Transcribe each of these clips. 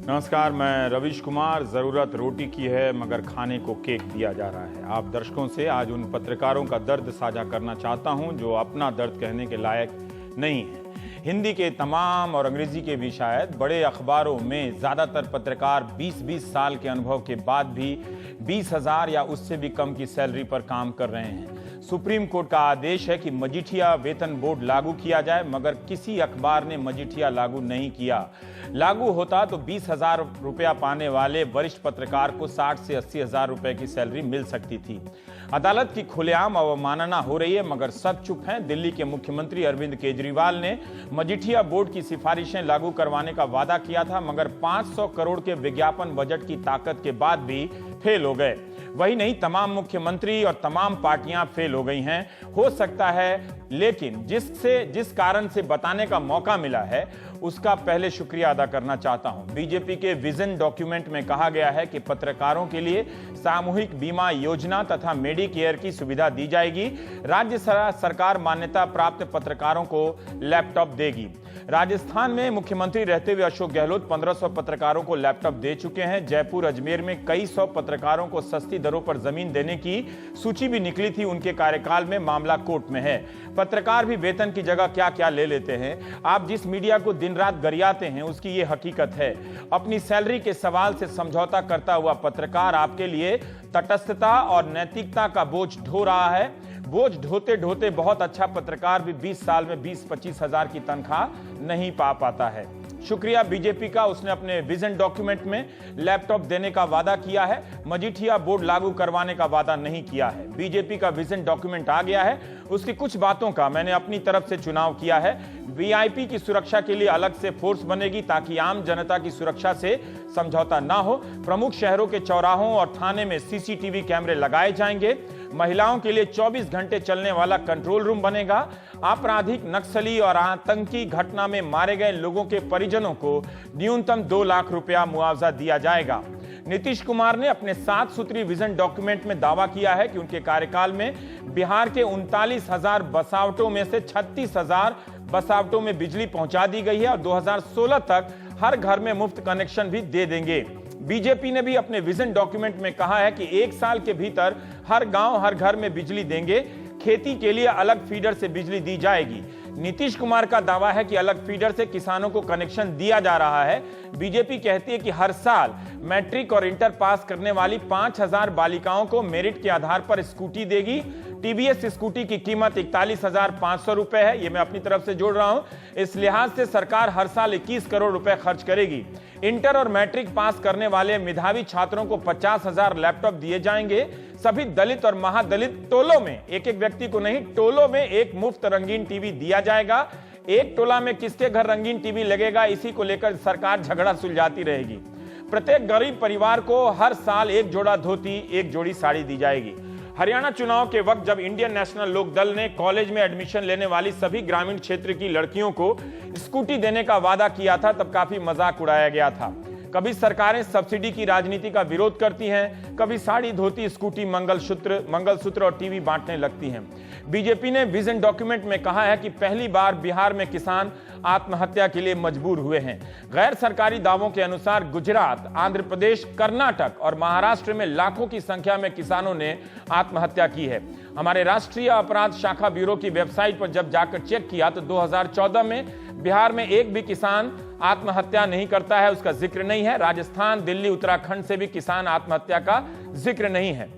नमस्कार, मैं रवीश कुमार। ज़रूरत रोटी की है मगर खाने को केक दिया जा रहा है। आप दर्शकों से आज उन पत्रकारों का दर्द साझा करना चाहता हूं जो अपना दर्द कहने के लायक नहीं है। हिंदी के तमाम और अंग्रेजी के भी शायद बड़े अखबारों में ज़्यादातर पत्रकार 20-20 साल के अनुभव के बाद भी 20,000 या उससे भी कम की सैलरी पर काम कर रहे हैं। सुप्रीम कोर्ट का आदेश है कि मजीठिया वेतन बोर्ड लागू किया जाए, मगर किसी अखबार ने मजीठिया लागू नहीं किया। लागू होता तो 20,000 रुपया पाने वाले वरिष्ठ पत्रकार को 60 से 80,000 रुपए की सैलरी मिल सकती थी। अदालत की खुलेआम अवमानना हो रही है, मगर सब चुप हैं। दिल्ली के मुख्यमंत्री अरविंद केजरीवाल ने मजीठिया बोर्ड की सिफारिशें लागू करवाने का वादा किया था, मगर 500 करोड़ के विज्ञापन बजट की ताकत के बाद भी फेल हो गए। वही नहीं, तमाम मुख्यमंत्री और तमाम पार्टियां फेल हो गई हैं। हो सकता है, लेकिन जिस कारण से बताने का मौका मिला है उसका पहले शुक्रिया अदा करना चाहता हूं। बीजेपी के विजन डॉक्यूमेंट में कहा गया है कि पत्रकारों के लिए सामूहिक बीमा योजना तथा मेडिकेयर की सुविधा दी जाएगी। राज्य सरकार मान्यता प्राप्त पत्रकारों को लैपटॉप देगी। राजस्थान में मुख्यमंत्री रहते हुए अशोक गहलोत 1500 पत्रकारों को लैपटॉप दे चुके हैं। जयपुर, अजमेर में कई सौ पत्रकारों को सस्ती दरों पर जमीन देने की सूची भी निकली थी। उनके कार्यकाल में मामला कोर्ट में है। पत्रकार भी वेतन की जगह क्या क्या ले लेते हैं। आप जिस मीडिया को दिन रात गरियाते हैं उसकी ये हकीकत है। अपनी सैलरी के सवाल से समझौता करता हुआ पत्रकार आपके लिए तटस्थता और नैतिकता का बोझ ढो रहा है। बोझ ढोते ढोते बहुत अच्छा पत्रकार भी 20 साल में 20-25 हजार की तनख्वाह नहीं पा पाता है। शुक्रिया बीजेपी का, उसने अपने विजन डॉक्यूमेंट में लैपटॉप देने का वादा किया है, मजीठिया बोर्ड लागू करवाने का वादा नहीं किया है। बीजेपी का विजन डॉक्यूमेंट आ गया है, उसकी कुछ बातों का मैंने अपनी तरफ से चुनाव किया है। वीआईपी की सुरक्षा के लिए अलग से फोर्स बनेगी ताकि आम जनता की सुरक्षा से समझौता ना हो। प्रमुख शहरों के चौराहों और थाने में सीसीटीवी कैमरे लगाए जाएंगे। महिलाओं के लिए 24 घंटे चलने वाला कंट्रोल रूम बनेगा। आपराधिक, नक्सली और आतंकी घटना में मारे गए लोगों के परिजनों को न्यूनतम 2 लाख रुपया मुआवजा दिया जाएगा। नीतीश कुमार ने अपने 7 सूत्री विजन डॉक्यूमेंट में दावा किया है कि उनके कार्यकाल में बिहार के 39,000 बसावटों में से 36,000 बसावटों में बिजली पहुंचा दी गई है और 2016 तक हर घर में मुफ्त कनेक्शन भी दे देंगे। बीजेपी ने भी अपने विजन डॉक्यूमेंट में कहा है कि 1 साल के भीतर हर गांव, हर घर में बिजली देंगे। खेती के लिए अलग फीडर से बिजली दी जाएगी। नीतीश कुमार का दावा है कि अलग फीडर से किसानों को कनेक्शन दिया जा रहा है। बीजेपी कहती है कि हर साल मैट्रिक और इंटर पास करने वाली 5,000 बालिकाओं को मेरिट के आधार पर स्कूटी देगी। टीवीएस स्कूटी की कीमत 41,500 रुपए है। ये मैं अपनी तरफ से जोड़ रहा हूं। इस लिहाज से सरकार हर साल 21 करोड़ रुपए खर्च करेगी। इंटर और मैट्रिक पास करने वाले मेधावी छात्रों को 50,000 लैपटॉप दिए जाएंगे। सभी दलित और महादलित टोलों में, एक एक व्यक्ति को नहीं, टोलों में एक मुफ्त रंगीन टीवी दिया जाएगा। एक टोला में किसके घर रंगीन टीवी लगेगा, इसी को लेकर सरकार झगड़ा सुलझाती रहेगी। प्रत्येक गरीब परिवार को हर साल 1 जोड़ा धोती, 1 जोड़ी साड़ी दी जाएगी। हरियाणा चुनाव के वक्त जब इंडियन नेशनल लोक दल ने कॉलेज में एडमिशन लेने वाली सभी ग्रामीण क्षेत्र की लड़कियों को स्कूटी देने का वादा किया था, तब काफी मजाक उड़ाया गया था। कभी सरकारें सब्सिडी की राजनीति का विरोध करती हैं, कभी साड़ी, धोती, स्कूटी, मंगलसूत्र और टीवी बांटने लगती हैं। बीजेपी ने विजन डॉक्यूमेंट में कहा है कि पहली बार बिहार में किसान आत्महत्या के लिए मजबूर हुए हैं। गैर सरकारी दावों के अनुसार गुजरात, आंध्र प्रदेश, कर्नाटक और महाराष्ट्र में लाखों की संख्या में किसानों ने आत्महत्या की है। हमारे राष्ट्रीय अपराध शाखा ब्यूरो की वेबसाइट पर जब जाकर चेक किया तो 2014 में बिहार में एक भी किसान आत्महत्या नहीं करता है, उसका जिक्र नहीं है। राजस्थान, दिल्ली, उत्तराखंड से भी किसान आत्महत्या का जिक्र नहीं है।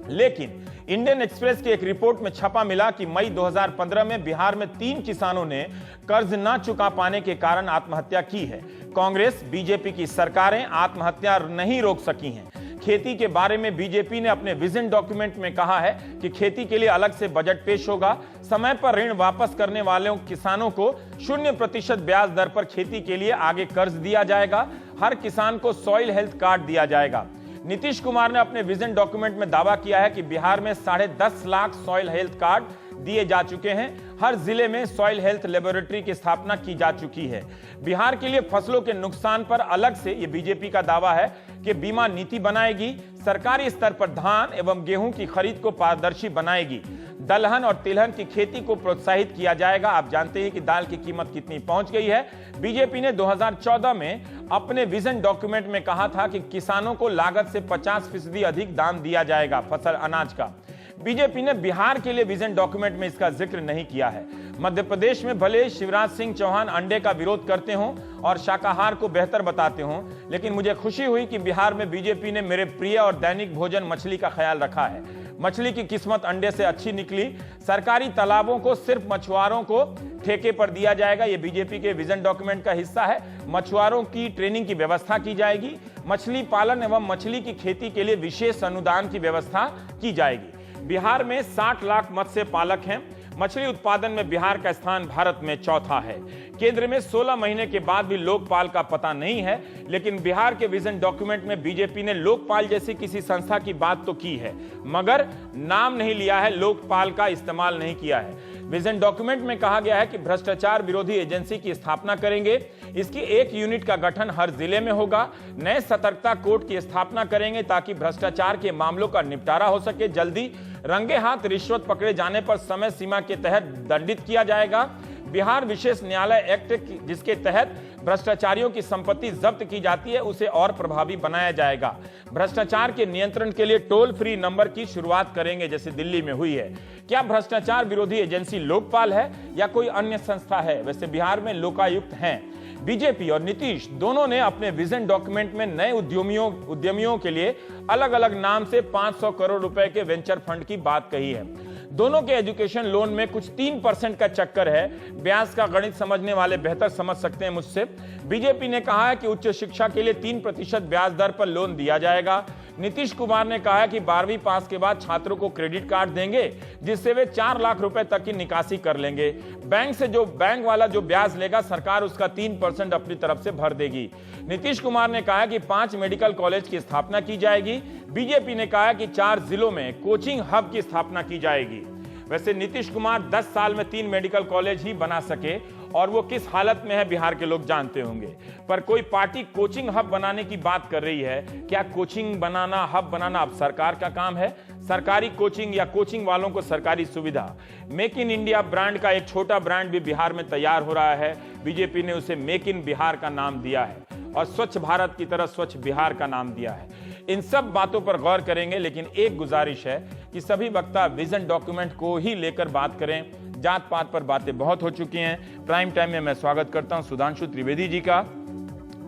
लेकिन इंडियन एक्सप्रेस की एक रिपोर्ट में छपा मिला कि मई 2015 में बिहार में 3 किसानों ने कर्ज न चुका पाने के कारण आत्महत्या की है। कांग्रेस, बीजेपी की सरकारें आत्महत्या नहीं रोक सकी हैं। खेती के बारे में बीजेपी ने अपने विजन डॉक्यूमेंट में कहा है कि खेती के लिए अलग से बजट पेश होगा। समय पर ऋण वापस करने वाले किसानों को 0% ब्याज दर पर खेती के लिए आगे कर्ज दिया जाएगा। हर किसान को सॉइल हेल्थ कार्ड दिया जाएगा। नीतीश कुमार ने अपने विजन डॉक्यूमेंट में दावा किया है कि बिहार में 10.5 लाख सॉइल हेल्थ कार्ड दिए जा चुके हैं। हर जिले में सॉइल हेल्थ लेबोरेटरी की स्थापना की जा चुकी है। बिहार के लिए फसलों के नुकसान पर अलग से ये बीजेपी का दावा है कि बीमा नीति बनाएगी। सरकारी स्तर पर धान एवं गेहूं की खरीद को पारदर्शी बनाएगी। दलहन और तिलहन की खेती को प्रोत्साहित किया जाएगा। आप जानते हैं कि दाल की कीमत कितनी पहुंच गई है। बीजेपी ने 2014 में अपने विजन डॉक्यूमेंट में कहा था कि किसानों को लागत से 50% अधिक दाम दिया जाएगा फसल अनाज का। बीजेपी ने बिहार के लिए विजन डॉक्यूमेंट में इसका जिक्र नहीं किया है। मध्य प्रदेश में भले शिवराज सिंह चौहान अंडे का विरोध करते हों और शाकाहार को बेहतर बताते हों, लेकिन मुझे खुशी हुई कि बिहार में बीजेपी ने मेरे प्रिय और दैनिक भोजन मछली का ख्याल रखा है। मछली की किस्मत अंडे से अच्छी निकली। सरकारी तालाबों को सिर्फ मछुआरों को ठेके पर दिया जाएगा। यह बीजेपी के विजन डॉक्यूमेंट का हिस्सा है। मछुआरों की ट्रेनिंग की व्यवस्था की जाएगी। मछली पालन एवं मछली की खेती के लिए विशेष अनुदान की व्यवस्था की जाएगी। बिहार में 60 लाख मत्स्य पालक हैं। मछली उत्पादन में बिहार का स्थान भारत में चौथा है। केंद्र में 16 महीने के बाद भी लोकपाल का पता नहीं है, लेकिन बिहार के विजन डॉक्यूमेंट में बीजेपी ने लोकपाल जैसी किसी संस्था की बात तो की है, मगर नाम नहीं लिया है, लोकपाल का इस्तेमाल नहीं किया है। विजन डॉक्यूमेंट में कहा गया है कि भ्रष्टाचार विरोधी एजेंसी की स्थापना करेंगे। इसकी एक यूनिट का गठन हर जिले में होगा। नए सतर्कता कोर्ट की स्थापना करेंगे ताकि भ्रष्टाचार के मामलों का निपटारा हो सके। जल्दी रंगे हाथ रिश्वत पकड़े जाने पर समय सीमा के तहत दंडित किया जाएगा। बिहार विशेष न्यायालय एक्ट, जिसके तहत भ्रष्टाचारियों की संपत्ति जब्त की जाती है, उसे और प्रभावी बनाया जाएगा। भ्रष्टाचार के नियंत्रण के लिए टोल फ्री नंबर की शुरुआत करेंगे, जैसे दिल्ली में हुई है। क्या भ्रष्टाचार विरोधी एजेंसी लोकपाल है या कोई अन्य संस्था है? वैसे बिहार में लोकायुक्त हैं। बीजेपी और नीतीश दोनों ने अपने विजन डॉक्यूमेंट में नए उद्यमियों के लिए अलग अलग नाम से 500 करोड़ रुपए के वेंचर फंड की बात कही है। दोनों के एजुकेशन लोन में कुछ 3% का चक्कर है। ब्याज का गणित समझने वाले बेहतर समझ सकते हैं मुझसे। बीजेपी ने कहा है कि उच्च शिक्षा के लिए 3% ब्याज दर पर लोन दिया जाएगा। नीतीश कुमार ने कहा है कि 12वीं पास के बाद छात्रों को क्रेडिट कार्ड देंगे, जिससे वे 4 लाख रुपए तक की निकासी कर लेंगे। बैंक वाला जो ब्याज लेगा, सरकार उसका 3% अपनी तरफ से भर देगी। नीतीश कुमार ने कहा है कि 5 मेडिकल कॉलेज की स्थापना की जाएगी। बीजेपी ने कहा है कि 4 जिलों में कोचिंग हब की स्थापना की जाएगी। वैसे नीतीश कुमार 10 साल में 3 मेडिकल कॉलेज ही बना सके, और वो किस हालत में है बिहार के लोग जानते होंगे। पर कोई पार्टी कोचिंग हब बनाने की बात कर रही है। क्या कोचिंग बनाना, हब बनाना अब सरकार का काम है? सरकारी कोचिंग या कोचिंग वालों को सरकारी सुविधा। मेक इन इंडिया ब्रांड का एक छोटा ब्रांड भी बिहार में तैयार हो रहा है। बीजेपी ने उसे मेक इन बिहार का नाम दिया है और स्वच्छ भारत की तरह स्वच्छ बिहार का नाम दिया है। इन सब बातों पर गौर करेंगे, लेकिन एक गुजारिश है कि सभी वक्ता विजन डॉक्यूमेंट को ही लेकर बात करें। जात पात पर बातें बहुत हो चुकी हैं। प्राइम टाइम में मैं स्वागत करता हूं सुधांशु त्रिवेदी जी का,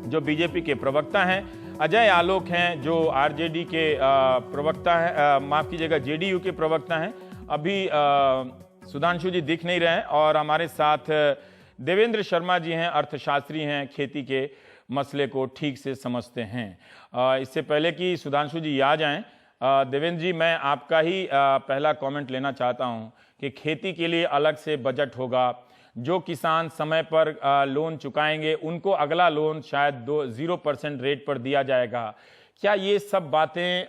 जो बीजेपी के प्रवक्ता हैं। अजय आलोक हैं, जो आरजेडी के प्रवक्ता हैं, माफ कीजिएगा जेडीयू के प्रवक्ता हैं। अभी सुधांशु जी दिख नहीं रहे हैं। और हमारे साथ देवेंद्र शर्मा जी हैं, अर्थशास्त्री हैं, खेती के मसले को ठीक से समझते हैं। इससे पहले कि सुधांशु जी आ जाएं, देवेंद्र जी, मैं आपका ही पहला कमेंट लेना चाहता हूं कि खेती के लिए अलग से बजट होगा। जो किसान समय पर लोन चुकाएंगे उनको अगला लोन शायद 0% रेट पर दिया जाएगा। क्या ये सब बातें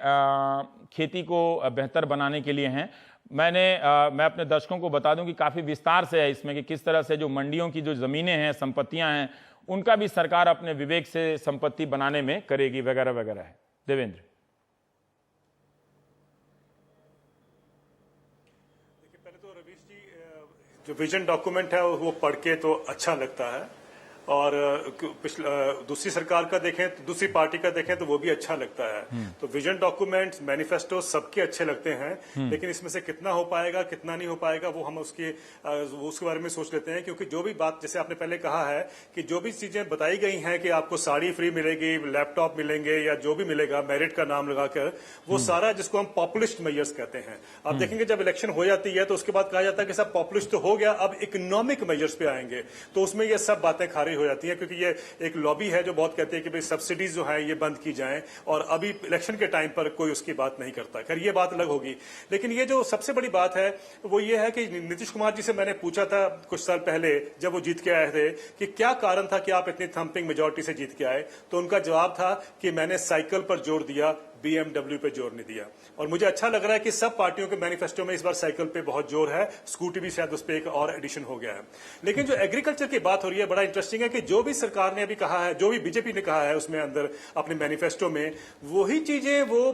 खेती को बेहतर बनाने के लिए हैं? मैं अपने दर्शकों को बता दूं कि काफ़ी विस्तार से है इसमें कि किस तरह से जो मंडियों की जो ज़मीनें हैं, संपत्तियां हैं, उनका भी सरकार अपने विवेक से संपत्ति बनाने में करेगी, वगैरह वगैरह है। देवेंद्र, देखिए, पहले तो रवीश जी, जो विजन डॉक्यूमेंट है वो पढ़ के तो अच्छा लगता है, और दूसरी सरकार का देखें तो दूसरी पार्टी का देखें तो वो भी अच्छा लगता है। तो विजन डॉक्यूमेंट, मैनिफेस्टो सबके अच्छे लगते हैं, लेकिन इसमें से कितना हो पाएगा कितना नहीं हो पाएगा वो हम उसके बारे में सोच लेते हैं। क्योंकि जो भी बात, जैसे आपने पहले कहा है कि जो भी चीजें बताई गई हैं कि आपको साड़ी फ्री मिलेगी, लैपटॉप मिलेंगे या जो भी मिलेगा मेरिट का नाम लगाकर, वो सारा जिसको हम पॉपुलिस्ट मेजर्स कहते हैं। आप देखेंगे जब इलेक्शन हो जाती है तो उसके बाद कहा जाता है कि सब पॉपुलिस्ट तो हो गया, अब इकोनॉमिक मेजर्स पे आएंगे, तो उसमें ये सब बातें खारी हो जाती है। क्योंकि ये एक लॉबी है जो बहुत कहती है कि भाई सब्सिडीज जो है ये बंद की जाएं, और अभी इलेक्शन के टाइम पर कोई उसकी बात नहीं करता। खैर ये बात अलग होगी, लेकिन ये जो सबसे बड़ी बात है वो ये है कि नीतीश कुमार जी से मैंने पूछा था कुछ साल पहले जब वो जीत के आए थे कि क्या कारण था कि आप इतनी थम्पिंग मेजोरिटी से जीत के आए, तो उनका जवाब था कि मैंने साइकिल पर जोर दिया, BMW पे जोर नहीं दिया। और मुझे अच्छा लग रहा है कि सब पार्टियों के मैनिफेस्टो में इस बार साइकिल पे बहुत जोर है, स्कूटी भी शायद उस पर एक और एडिशन हो गया है। लेकिन जो एग्रीकल्चर की बात हो रही है, बड़ा इंटरेस्टिंग है कि जो भी सरकार ने अभी कहा है, जो भी बीजेपी ने कहा है उसमें अंदर अपने मैनिफेस्टो में, वही चीजें वो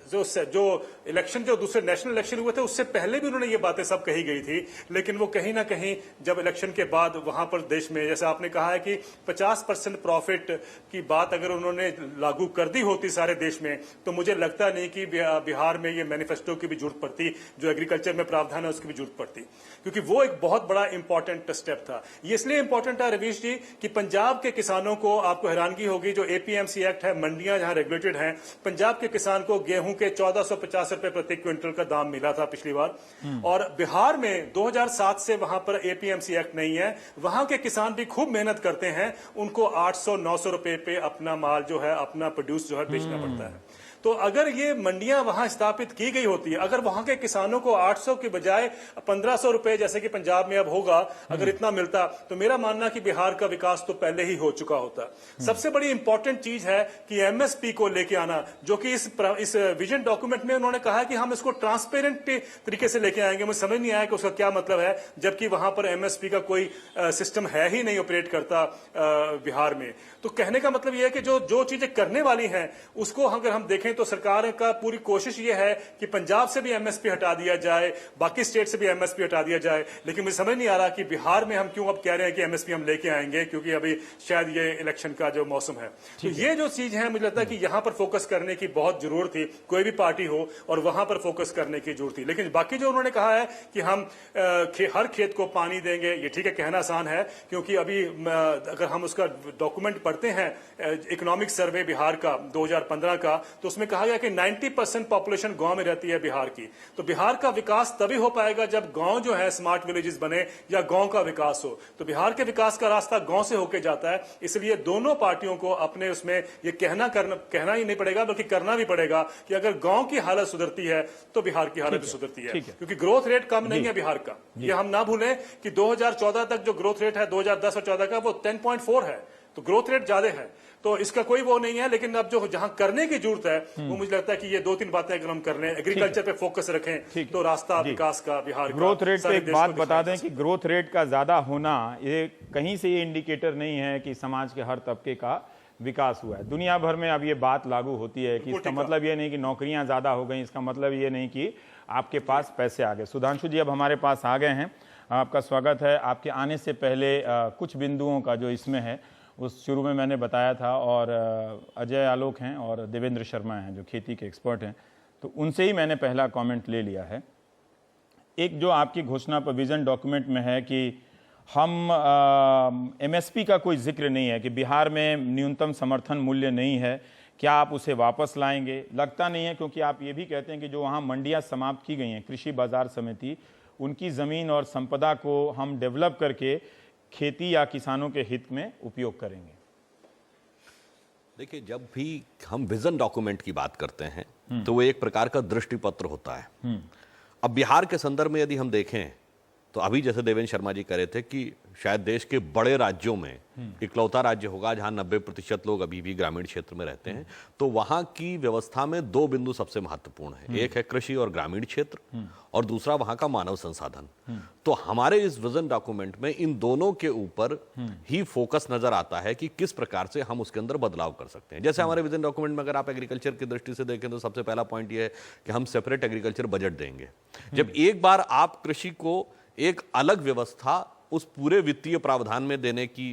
जो इलेक्शन, जो दूसरे नेशनल इलेक्शन हुए थे उससे पहले भी उन्होंने ये बातें सब कही गई थी। लेकिन वो कहीं ना कहीं जब इलेक्शन के बाद वहां पर देश में, जैसे आपने कहा है कि 50% प्रॉफिट की बात अगर उन्होंने लागू कर दी होती सारे देश में, तो मुझे लगता नहीं कि बिहार में ये मैनिफेस्टो की भी जरूरत पड़ती, जो एग्रीकल्चर में प्रावधान है उसकी भी जरूरत पड़ती, क्योंकि वो एक बहुत बड़ा इंपॉर्टेंट स्टेप था। ये इसलिए इंपॉर्टेंट है रवीश जी कि पंजाब के किसानों को, आपको हैरानगी होगी, जो APMC एक्ट है, मंडियां जहां रेगुलेटेड हैं, पंजाब के किसान को गेहूं के 1450 रुपए प्रति क्विंटल का दाम मिला था पिछली बार। और बिहार में 2007 से वहां पर APMC एक्ट नहीं है, वहां के किसान भी खूब मेहनत करते हैं, उनको 800-900 रुपए पे अपना माल जो है, अपना प्रोड्यूस जो है बेचना पड़ता है। तो अगर ये मंडियां वहां स्थापित की गई होती है, अगर वहां के किसानों को 800 के बजाय 1500 रुपए जैसे कि पंजाब में अब होगा, अगर इतना मिलता, तो मेरा मानना कि बिहार का विकास तो पहले ही हो चुका होता। सबसे बड़ी इंपॉर्टेंट चीज है कि MSP को लेके आना, जो कि इस विजन डॉक्यूमेंट में उन्होंने कहा है कि हम इसको ट्रांसपेरेंट तरीके से लेके आएंगे। मुझे समझ नहीं आया कि उसका क्या मतलब है, जबकि वहां पर MSP का कोई सिस्टम है ही नहीं ऑपरेट करता बिहार में। तो कहने का मतलब यह है कि जो चीजें करने वाली हैं उसको अगर हम देखें तो सरकार का पूरी कोशिश ये है कि पंजाब से भी MSP हटा दिया जाए, बाकी स्टेट से भी MSP हटा दिया जाए। लेकिन मुझे समझ नहीं आ रहा कि बिहार में हम क्यों अब कह रहे हैं कि MSP हम लेके आएंगे, क्योंकि अभी शायद ये इलेक्शन का जो मौसम है। तो ये जो चीज है, मुझे लगता है कि यहां पर फोकस करने की बहुत जरूरत थी, कोई भी पार्टी हो, और वहां पर फोकस करने की जरूरत थी। लेकिन बाकी जो उन्होंने कहा है कि हम हर खेत को पानी देंगे, ये ठीक है, कहना आसान है, क्योंकि अभी अगर हम उसका डॉक्यूमेंट पढ़ते हैं, इकोनॉमिक सर्वे बिहार का 2015 का, तो उसमें कहा गया कि 90% पॉपुलेशन गांव में रहती है बिहार की। तो बिहार का विकास तभी हो पाएगा जब गांव जो है स्मार्ट विलेजेस बने या गांव का विकास हो। तो बिहार के विकास का रास्ता गांव से होके जाता है। इसलिए दोनों पार्टियों को अपने उसमें ये कहना ही नहीं पड़ेगा, बल्कि करना भी पड़ेगा कि अगर गांव की हालत सुधरती है तो बिहार की हालत भी सुधरती है, क्योंकि ग्रोथ रेट कम नहीं है बिहार का। ये हम ना भूलें कि 2014 तक जो ग्रोथ रेट है 2010 और 14 का, वो 10.4 है, तो ग्रोथ रेट ज्यादा है। तो इसका कोई वो नहीं है। लेकिन अब जो जहां करने की जरूरत है, वो मुझे लगता है कि ये 2-3 बातें अगर हम कर लें, एग्रीकल्चर पे फोकस रखें, तो रास्ता विकास का बिहार का। ग्रोथ रेट पे एक बात बता दें कि ग्रोथ रेट का ज्यादा होना ये कहीं से ये इंडिकेटर नहीं है कि समाज के हर तबके का विकास हुआ है। दुनिया भर में अब ये बात लागू होती है कि इसका मतलब ये नहीं कि नौकरियां ज्यादा हो गई, इसका मतलब ये नहीं कि आपके पास पैसे आ गए। सुधांशु जी अब हमारे पास आ गए हैं, आपका स्वागत है। आपके आने से पहले कुछ बिंदुओं का जो इसमें है उस शुरू में मैंने बताया था, और अजय आलोक हैं और देवेंद्र शर्मा हैं जो खेती के एक्सपर्ट हैं, तो उनसे ही मैंने पहला कमेंट ले लिया है। एक जो आपकी घोषणा पर विजन डॉक्यूमेंट में है कि हम MSP का कोई जिक्र नहीं है, कि बिहार में न्यूनतम समर्थन मूल्य नहीं है, क्या आप उसे वापस लाएंगे? लगता नहीं है, क्योंकि आप ये भी कहते हैं कि जो वहाँ मंडियाँ समाप्त की गई हैं, कृषि बाजार समिति, उनकी ज़मीन और संपदा को हम डेवलप करके खेती या किसानों के हित में उपयोग करेंगे। देखिए, जब भी हम विजन डॉक्यूमेंट की बात करते हैं तो वो एक प्रकार का दृष्टि पत्र होता है। अब बिहार के संदर्भ में यदि हम देखें तो अभी जैसे देवेंद्र शर्मा जी कह रहे थे कि शायद देश के बड़े राज्यों में इकलौता राज्य होगा जहां 90% लोग अभी भी ग्रामीण क्षेत्र में रहते हैं। तो वहां की व्यवस्था में 2 बिंदु सबसे महत्वपूर्ण है, एक है कृषि और ग्रामीण क्षेत्र, और दूसरा वहां का मानव संसाधन। तो हमारे इस विजन डॉक्यूमेंट में इन दोनों के ऊपर ही फोकस नजर आता है कि किस प्रकार से हम उसके अंदर बदलाव कर सकते हैं। जैसे हमारे विजन डॉक्यूमेंट में अगर आप एग्रीकल्चर की दृष्टि से देखें तो सबसे पहला पॉइंट यह है कि हम सेपरेट एग्रीकल्चर बजट देंगे। जब एक बार आप कृषि को एक अलग व्यवस्था उस पूरे वित्तीय प्रावधान में देने की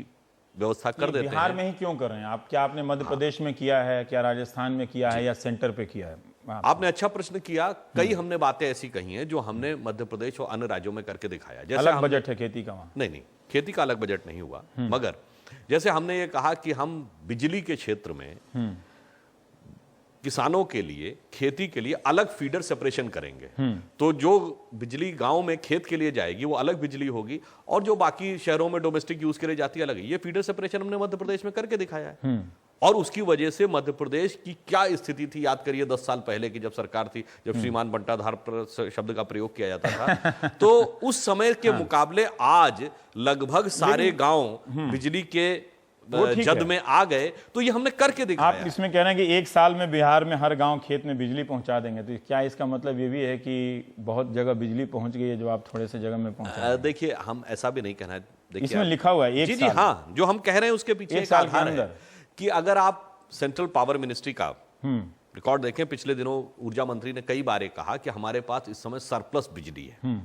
व्यवस्था कर देते हैं। बिहार में ही क्यों कर रहे हैं आप? क्या आपने मध्य प्रदेश में किया है, क्या राजस्थान में किया है, या सेंटर पे किया है? आपने अच्छा प्रश्न किया। कई हमने बातें ऐसी कही हैं जो हमने मध्य प्रदेश और अन्य राज्यों में करके दिखाया। जैसे अलग बजट है खेती का वहां? नहीं, खेती का अलग बजट नहीं हुआ, मगर जैसे हमने ये कहा कि हम बिजली के क्षेत्र में किसानों के लिए, खेती के लिए अलग फीडर सेपरेशन करेंगे। तो जो बिजली गांव में खेत के लिए जाएगी वो अलग बिजली होगी, और जो बाकी शहरों में डोमेस्टिक यूज के लिए जाती है अलग है। ये फीडर सेपरेशन हमने मध्य प्रदेश में करके दिखाया है। और उसकी वजह से मध्य प्रदेश की क्या स्थिति थी, याद करिए 10 साल पहले की जब सरकार थी, जब श्रीमान बंटाधार शब्द का प्रयोग किया जाता था, तो उस समय के मुकाबले आज लगभग सारे गांव बिजली के ठीक जद है। में आ गए, तो ये हमने करके आप दिखाया। इसमें कह रहे हैं कि 1 साल में बिहार में हर गांव खेत में बिजली पहुंचा देंगे, तो क्या इसका मतलब ये भी है कि बहुत जगह बिजली पहुंच गई है जो आप थोड़े से जगह में पहुंचा? देखिए, हम ऐसा भी नहीं कहना है। देखिए, इसमें लिखा हुआ है 1 जी जी, साल। हाँ, जो हम कह रहे हैं उसके पीछे एक एक साल के आधार है अंदर। कि अगर आप सेंट्रल पावर मिनिस्ट्री का रिकॉर्ड देखें, पिछले दिनों ऊर्जा मंत्री ने कई बार ये कहा कि हमारे पास इस समय सरप्लस बिजली है।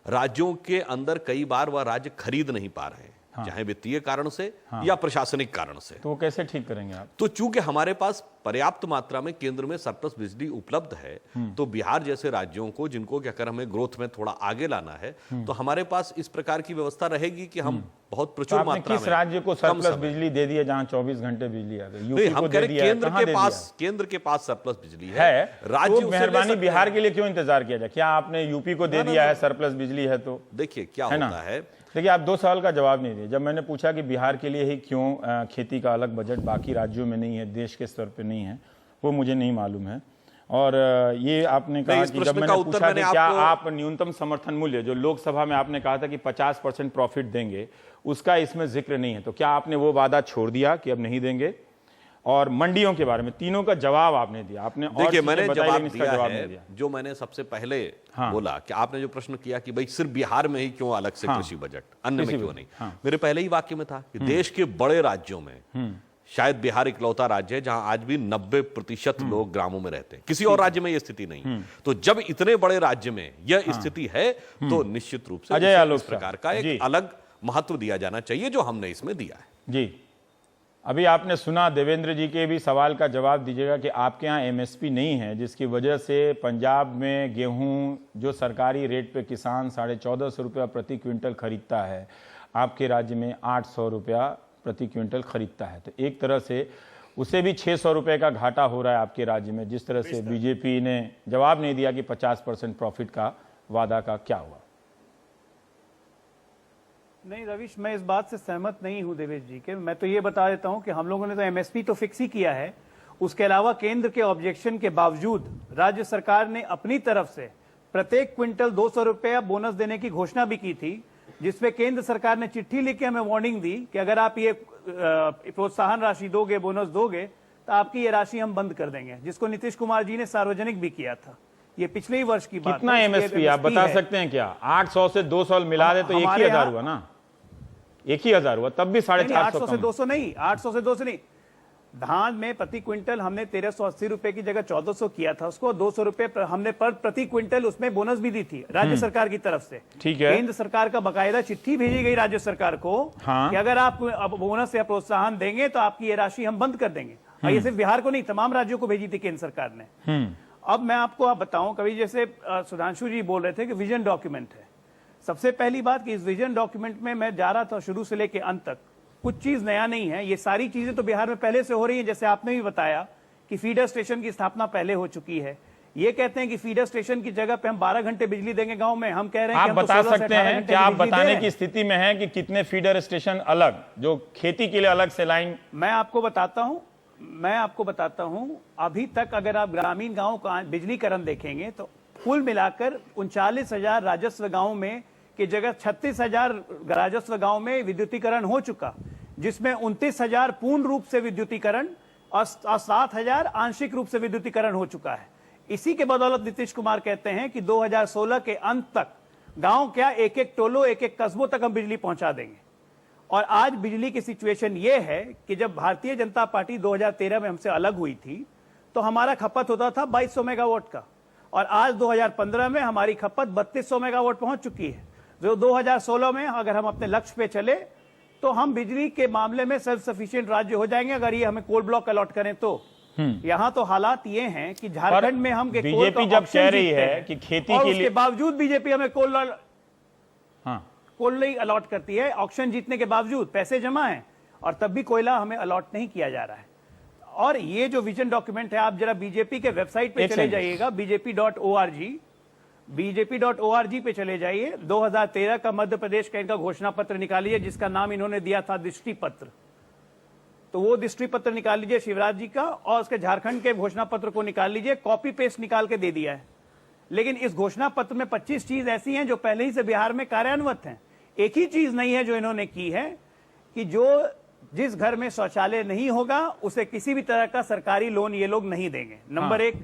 राज्यों के अंदर कई बार वह राज्य खरीद नहीं पा रहे हैं, चाहे वित्तीय कारण से या प्रशासनिक कारण से। तो वो कैसे ठीक करेंगे आप? तो चूंकि हमारे पास पर्याप्त मात्रा में केंद्र में सरप्लस बिजली उपलब्ध है, तो बिहार जैसे राज्यों को, जिनको क्या कर हमें ग्रोथ में थोड़ा आगे लाना है, तो हमारे पास इस प्रकार की व्यवस्था रहेगी कि हम बहुत तो प्रचुर आपने मात्रा किस में राज्य को कम सरप्लस समय- बिजली दे दी है जहां 24 घंटे बिजली आ गई? नहीं, यूपी हम को कह दे रहे दिया है, केंद्र कहां के दे पास, केंद्र के पास सरप्लस बिजली दिया है? राज्य तो उसे ले मेहरबानी सकते बिहार हैं। के लिए क्यों इंतजार किया जाए? क्या आपने यूपी को दे दिया है सरप्लस बिजली है तो? देखिए क्या है ना? होता है, देखिए, आप 2 सवाल का जवाब नहीं दिए। जब मैंने पूछा कि बिहार के लिए ही क्यों खेती का अलग बजट बाकी राज्यों में नहीं है, देश के स्तर पे नहीं है, वो मुझे नहीं मालूम है। और ये आपने कहा इस कि प्रश्न जब का मैंने उत्तर पूछा कि मैंने क्या आपको- आप न्यूनतम समर्थन मूल्य जो लोकसभा में आपने कहा था कि 50% प्रॉफिट देंगे, उसका इसमें जिक्र नहीं है, तो क्या आपने वो वादा छोड़ दिया कि अब नहीं देंगे? और मंडियों के बारे में तीनों का जवाब आपने दिया। आपने और देखिए, चीजें मैंने बताई, जवाब लेकिन इसका दिया जवाब है नहीं दिया। जो मैंने सबसे पहले हाँ। बोला कि आपने जो प्रश्न किया कि भाई सिर्फ बिहार में ही क्यों अलग से हाँ। कृषि बजट, अन्य कृषि में क्यों बजट, नहीं। हाँ। मेरे पहले ही वाक्य में था कि देश के बड़े राज्यों में शायद बिहार इकलौता राज्य है जहां आज भी 90% लोग ग्रामों में रहते हैं। किसी और राज्य में यह स्थिति नहीं। तो जब इतने बड़े राज्य में यह स्थिति है, तो निश्चित रूप से अजय उसे आलोक इस प्रकार का जी। एक अलग महत्व दिया जाना चाहिए, जो हमने इसमें दिया है। जी, अभी आपने सुना देवेंद्र जी के भी सवाल का जवाब दीजिएगा कि आपके यहाँ एमएसपी नहीं है, जिसकी वजह से पंजाब में गेहूं जो सरकारी रेट पे किसान 1450 रुपया प्रति क्विंटल खरीदता है, आपके राज्य में 800 रुपया प्रति क्विंटल खरीदता है। तो एक तरह से उसे भी 600 रुपये का घाटा हो रहा है आपके राज्य में। जिस तरह से बीजेपी ने जवाब नहीं दिया कि 50% प्रॉफिट का वादा का क्या हुआ। नहीं रविश, मैं इस बात से सहमत नहीं हूं देवेश जी के। मैं तो ये बता देता हूं कि हम लोगों ने तो एमएसपी तो फिक्स ही किया है, उसके अलावा केंद्र के ऑब्जेक्शन के बावजूद राज्य सरकार ने अपनी तरफ से प्रत्येक क्विंटल 200 रुपया बोनस देने की घोषणा भी की थी, जिसमें केंद्र सरकार ने चिट्ठी लिख के हमें वार्निंग दी कि अगर आप ये प्रोत्साहन राशि दोगे, बोनस दोगे, तो आपकी ये राशि हम बंद कर देंगे, जिसको नीतीश कुमार जी ने सार्वजनिक भी किया था। ये पिछले ही वर्ष की बात है। कितना एमएसपी आप बता सकते हैं क्या? 800 से 200 मिला दे तो 1,000 हुआ ना? 1,000 हुआ, तब भी 450 800 से 200 नहीं, 800 से 200 नहीं। धान में प्रति क्विंटल हमने 1380 रुपए की जगह 1400 किया था, उसको 200 रुपए हमने पर प्रति क्विंटल उसमें बोनस भी दी थी राज्य सरकार की तरफ से। ठीक है। केंद्र सरकार का बकायदा चिट्ठी भेजी गई राज्य सरकार को हाँ। कि अगर आप अब बोनस या प्रोत्साहन देंगे तो आपकी ये राशि हम बंद कर देंगे। और ये सिर्फ बिहार को नहीं, तमाम राज्यों को भेजी थी केंद्र सरकार ने। अब मैं आपको आप बताऊं, कभी जैसे सुधांशु जी बोल रहे थे कि विजन डॉक्यूमेंट है। सबसे पहली बात कि इस विजन डॉक्यूमेंट में मैं जा रहा था शुरू से लेकर अंत तक, कुछ चीज नया नहीं है। ये सारी चीजें तो बिहार में पहले से हो रही हैं। जैसे आपने भी बताया कि फीडर स्टेशन की स्थापना पहले हो चुकी है। ये कहते हैं कि फीडर स्टेशन की जगह पे हम 12 घंटे बिजली देंगे गांव में। हम कह रहे हैं आप कि हम तो बता 16 से सकते 18 हैं घंटे कि आप बिजली दे बताने रहे की हैं। स्थिति में हैं कि कितने फीडर स्टेशन अलग जो खेती के लिए अलग से लाइन? मैं आपको बताता हूं, अभी तक अगर आप ग्रामीण गांव का बिजलीकरण देखेंगे तो कुल मिलाकर 39,000 राजस्व गांव में की जगह 36,000 राजस्व गांव में विद्युतीकरण हो चुका, जिसमें 29,000 पूर्ण रूप से विद्युतीकरण और 7,000 आंशिक रूप से विद्युतीकरण हो चुका है। इसी के बदौलत नीतीश कुमार कहते हैं कि 2016 के अंत तक गांव क्या एक एक टोलो, एक एक कस्बों तक हम बिजली पहुंचा देंगे। और आज बिजली की सिचुएशन यह है कि जब भारतीय जनता पार्टी 2013 में हमसे अलग हुई थी तो हमारा खपत होता था 2200 मेगावाट का, और आज 2015 में हमारी खपत 3200 मेगावाट पहुंच चुकी है। जो 2016 में अगर हम अपने लक्ष्य पे चले तो हम बिजली के मामले में सेल्फ सफिशिएंट राज्य हो जाएंगे, अगर ये हमें कोल ब्लॉक अलॉट करें तो। यहाँ तो हालात ये हैं कि झारखंड में हम बीजेपी जब कह रही है कि खेती के लिए, उसके बावजूद बीजेपी हमें हाँ, कोयला अलॉट करती है। ऑक्शन जीतने के बावजूद पैसे जमा है और तब भी कोयला हमें अलॉट नहीं किया जा रहा है। और ये जो विजन डॉक्यूमेंट है, आप जरा बीजेपी के वेबसाइट पे चले जाइएगा, bjp.org पे चले जाइए। 2013 का मध्य प्रदेश का इनका घोषणा पत्र निकालिए, जिसका नाम इन्होंने दिया था दृष्टि पत्र। तो वो दृष्टि पत्र निकाल लीजिए शिवराज जी का, और उसके झारखंड के घोषणा पत्र को निकाल लीजिए। कॉपी पेस्ट निकाल के दे दिया है। लेकिन इस घोषणा पत्र में 25 चीज ऐसी हैं जो पहले ही से बिहार में कार्यान्वित हैं। एक ही चीज नहीं है जो इन्होंने की है कि जो जिस घर में शौचालय नहीं होगा उसे किसी भी तरह का सरकारी लोन ये लोग नहीं देंगे, नंबर एक।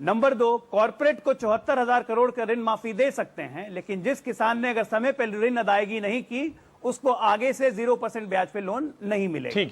नंबर दो, कॉर्पोरेट को 74,000 करोड़ का ऋण माफी दे सकते हैं, लेकिन जिस किसान ने अगर समय पर ऋण अदायगी नहीं की उसको आगे से 0% ब्याज पे लोन नहीं मिलेगा।